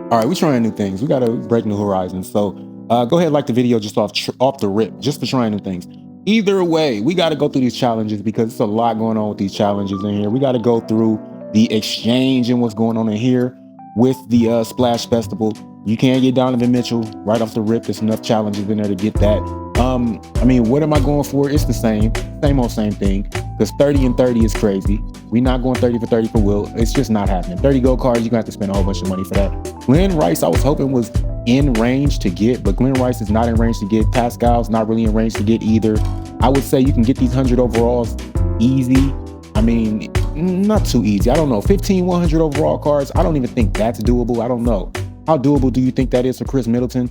All right, we're trying new things. We got to break new horizons. So go ahead, like the video just off the rip, just for trying new things. Either way, we got to go through these challenges because it's a lot going on with these challenges in here. We got to go through the exchange and what's going on in here with the Splash Festival. You can't get Donovan Mitchell right off the rip. There's enough challenges in there to get that. I mean, what am I going for? It's the same old same thing. Because 30 and 30 is crazy. We're not going 30 for 30 for Will. It's just not happening. 30 gold cards, you're gonna have to spend a whole bunch of money for that. Glenn Rice, I was hoping was in range to get, but Glenn Rice is not in range to get. Pascal's not really in range to get either. I would say you can get these 100 overalls easy. I mean, not too easy. I don't know. 15 100 overall cards, I don't even think that's doable. I don't know. How doable do you think that is for Chris Middleton?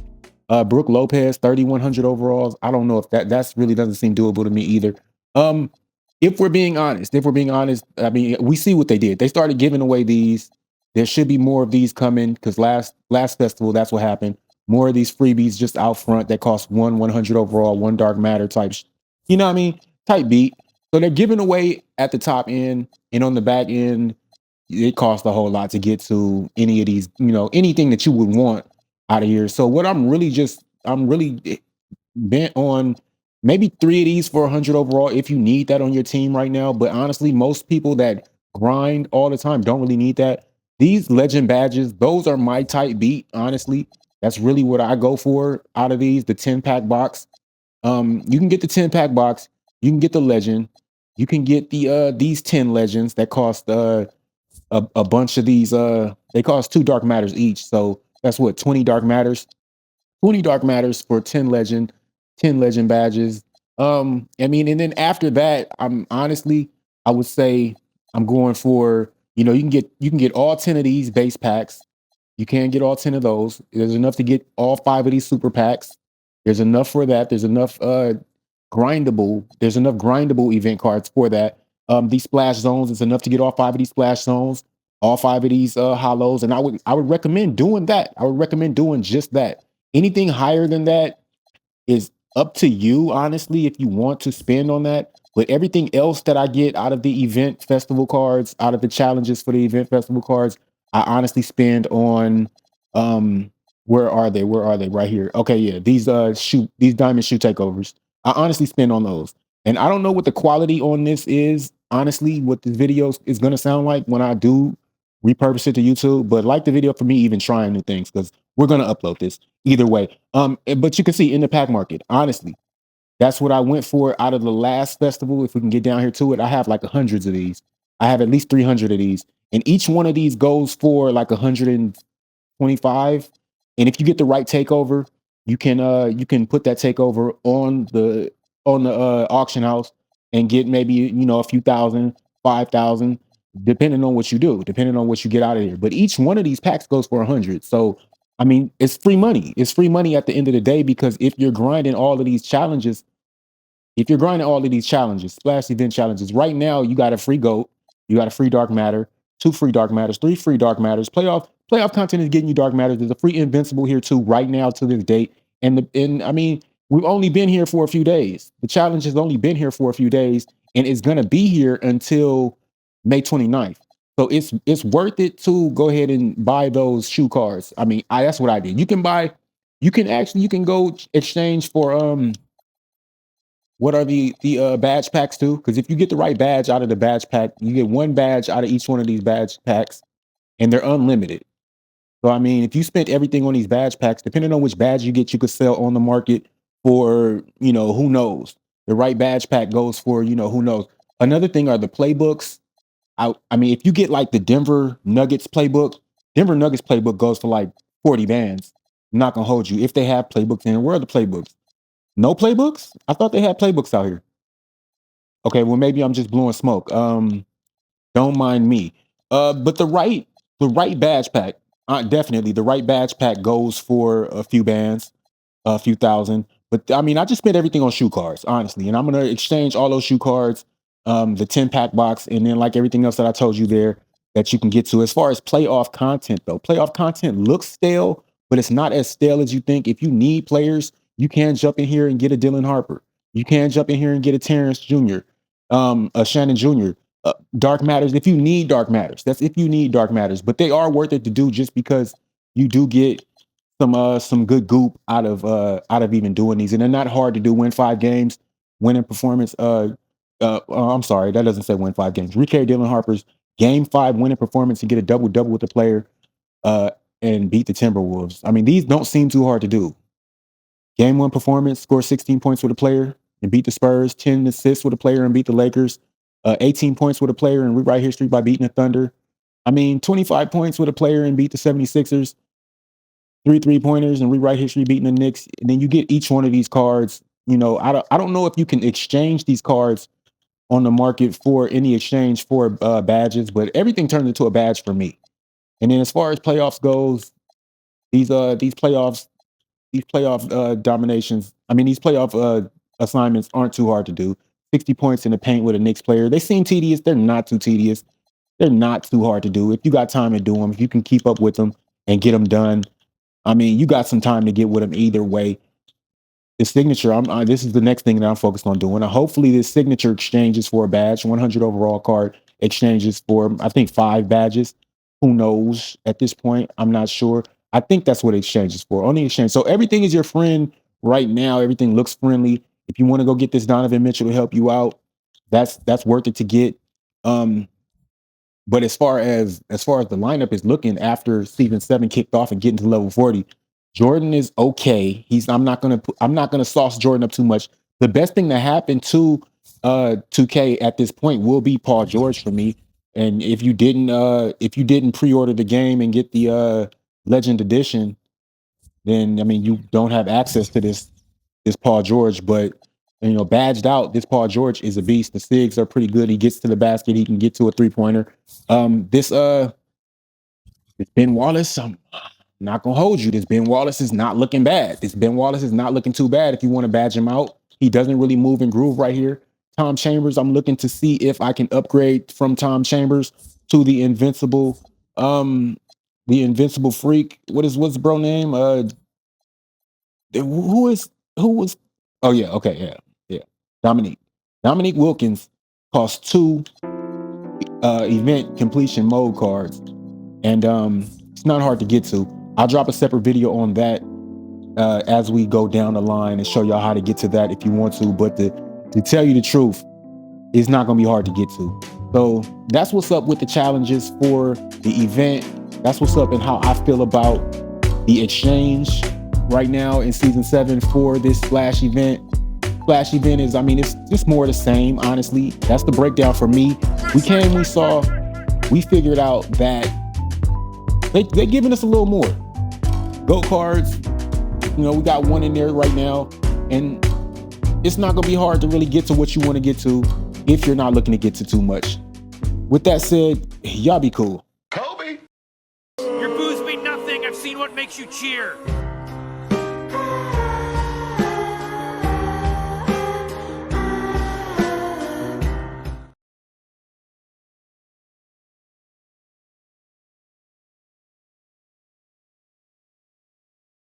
Brooke Lopez, 3,100 overalls. I don't know if that's really doesn't seem doable to me either. If we're being honest, I mean, we see what they did. They started giving away these. There should be more of these coming because last festival, that's what happened. More of these freebies just out front that cost 100 overall, one dark matter type, you know what I mean? Type beat. So they're giving away at the top end and on the back end, it costs a whole lot to get to any of these, anything that you would want out of here. So what I'm really bent on maybe 3 of these for 100 overall if you need that on your team right now. But honestly, most people that grind all the time don't really need that. These legend badges, those are my type beat, honestly. That's really what I go for out of these, the 10-pack box. You can get the 10-pack box, you can get the legend, you can get these 10 legends that cost a bunch of these they cost 2 dark matters each. So that's what, 20 dark matters. 20 dark matters for 10 legend, 10 legend badges. I mean, and then after that, I'm honestly, I would say I'm going for, you can get all 10 of these base packs. You can get all 10 of those. There's enough to get all 5 of these super packs. There's enough for that. There's enough grindable event cards for that. These splash zones, it's enough to get all 5 of these splash zones, all 5 of these hollows. And I would recommend doing that. I would recommend doing just that. Anything higher than that is up to you, honestly, if you want to spend on that. But everything else that I get out of the event festival cards, out of the challenges for the event festival cards, I honestly spend on where are they? Where are they? Right here. Okay, yeah. These diamond shoe takeovers. I honestly spend on those. And I don't know what the quality on this is, honestly, what the video is gonna sound like when I do repurpose it to YouTube. But like the video for me even trying new things, because we're gonna upload this either way. But you can see in the pack market, honestly, that's what I went for out of the last festival. If we can get down here to it, I have like hundreds of these. I have at least 300 of these, and each one of these goes for like 125. And if you get the right takeover, you can put that takeover on the auction house and get maybe a few thousand, 5,000, depending on what you do, depending on what you get out of here. But each one of these packs goes for 100. So I mean, it's free money. It's free money at the end of the day because if you're grinding all of these challenges, splash event challenges, right now you got a free goat, you got a free dark matter, 2 free dark matters, 3 free dark matters. Playoff content is getting you dark matters. There's a free invincible here too, right now to this date. And I mean, we've only been here for a few days. The challenge has only been here for a few days, and it's gonna be here until May 29th. So it's worth it to go ahead and buy those shoe cards. I mean, that's what I did. You can go exchange for what are the badge packs too? Because if you get the right badge out of the badge pack, you get 1 badge out of each one of these badge packs, and they're unlimited. So I mean, if you spent everything on these badge packs, depending on which badge you get, you could sell on the market for, who knows. The right badge pack goes for, who knows. Another thing are the playbooks. I mean, if you get like the Denver Nuggets playbook goes for like 40 bands. I'm not gonna hold you. If they have playbooks in, where are the playbooks? No playbooks? I thought they had playbooks out here. Okay, well maybe I'm just blowing smoke. Don't mind me. But the right badge pack, definitely the right badge pack goes for a few bands, a few thousand. But I mean, I just spent everything on shoe cards, honestly, and I'm gonna exchange all those shoe cards, the 10-pack box, and then like everything else that I told you there that you can get to. As far as playoff content, though, playoff content looks stale, but it's not as stale as you think. If you need players, you can jump in here and get a Dylan Harper. You can jump in here and get a Terrence Jr., a Shannon Jr. Dark matters if you need dark matters. That's if you need dark matters, but they are worth it to do just because you do get some good goop out of even doing these, and they're not hard to do. Win 5 games, winning performance. I'm sorry, that doesn't say win 5 games. Recare Dylan Harper's game 5 winning performance and get a double with the player, and beat the Timberwolves. I mean, these don't seem too hard to do. Game 1 performance, score 16 points with a player and beat the Spurs. 10 assists with a player and beat the Lakers. 18 points with a player and rewrite history by beating the Thunder. I mean, 25 points with a player and beat the 76ers. 3 3-pointers and rewrite history beating the Knicks. And then you get each one of these cards. You know, I don't know if you can exchange these cards on the market for any exchange for badges, but everything turned into a badge for me. And then as far as playoffs goes, these playoff dominations. I mean, these playoff assignments aren't too hard to do. 60 points in the paint with a Knicks player. They seem tedious. They're not too tedious. They're not too hard to do. If you got time to do them, if you can keep up with them and get them done, I mean, you got some time to get with them either way. The signature, this is the next thing that I'm focused on doing. Hopefully this signature exchanges for a badge. 100 overall card exchanges for, I think, 5 badges. Who knows at this point? I'm not sure. I think that's what exchanges for, on the exchange. So everything is your friend right now. Everything looks friendly. If you want to go get this Donovan Mitchell to help you out, that's worth it to get. But as far as the lineup is looking after season 7 kicked off and getting to level 40, Jordan is okay. I'm not gonna sauce Jordan up too much. The best thing that happened to 2K at this point will be Paul George for me. And if you didn't pre-order the game and get the Legend Edition, then I mean you don't have access to this Paul George. But you know, badged out, this Paul George is a beast. The SIGs are pretty good. He gets to the basket. He can get to a 3-pointer. This Ben Wallace, I'm not gonna hold you. This Ben Wallace is not looking bad. This Ben Wallace is not looking too bad if you want to badge him out. He doesn't really move and groove right here. Tom Chambers, I'm looking to see if I can upgrade from Tom Chambers to the invincible freak. What's the bro name? Who was oh yeah, okay, yeah. Dominique Wilkins costs 2 event completion mode cards. And it's not hard to get to. I'll drop a separate video on that as we go down the line and show y'all how to get to that if you want to. But to tell you the truth, it's not going to be hard to get to. So that's what's up with the challenges for the event. That's what's up and how I feel about the exchange right now in season 7 for this Flash event. Flash event is, I mean, it's just more of the same, honestly. That's the breakdown for me. We figured out that they're giving us a little more. GOAT cards, you know, we got 1 in there right now. And it's not going to be hard to really get to what you want to get to if you're not looking to get to too much. With that said, y'all be cool. Kobe! Your booze mean nothing. I've seen what makes you cheer.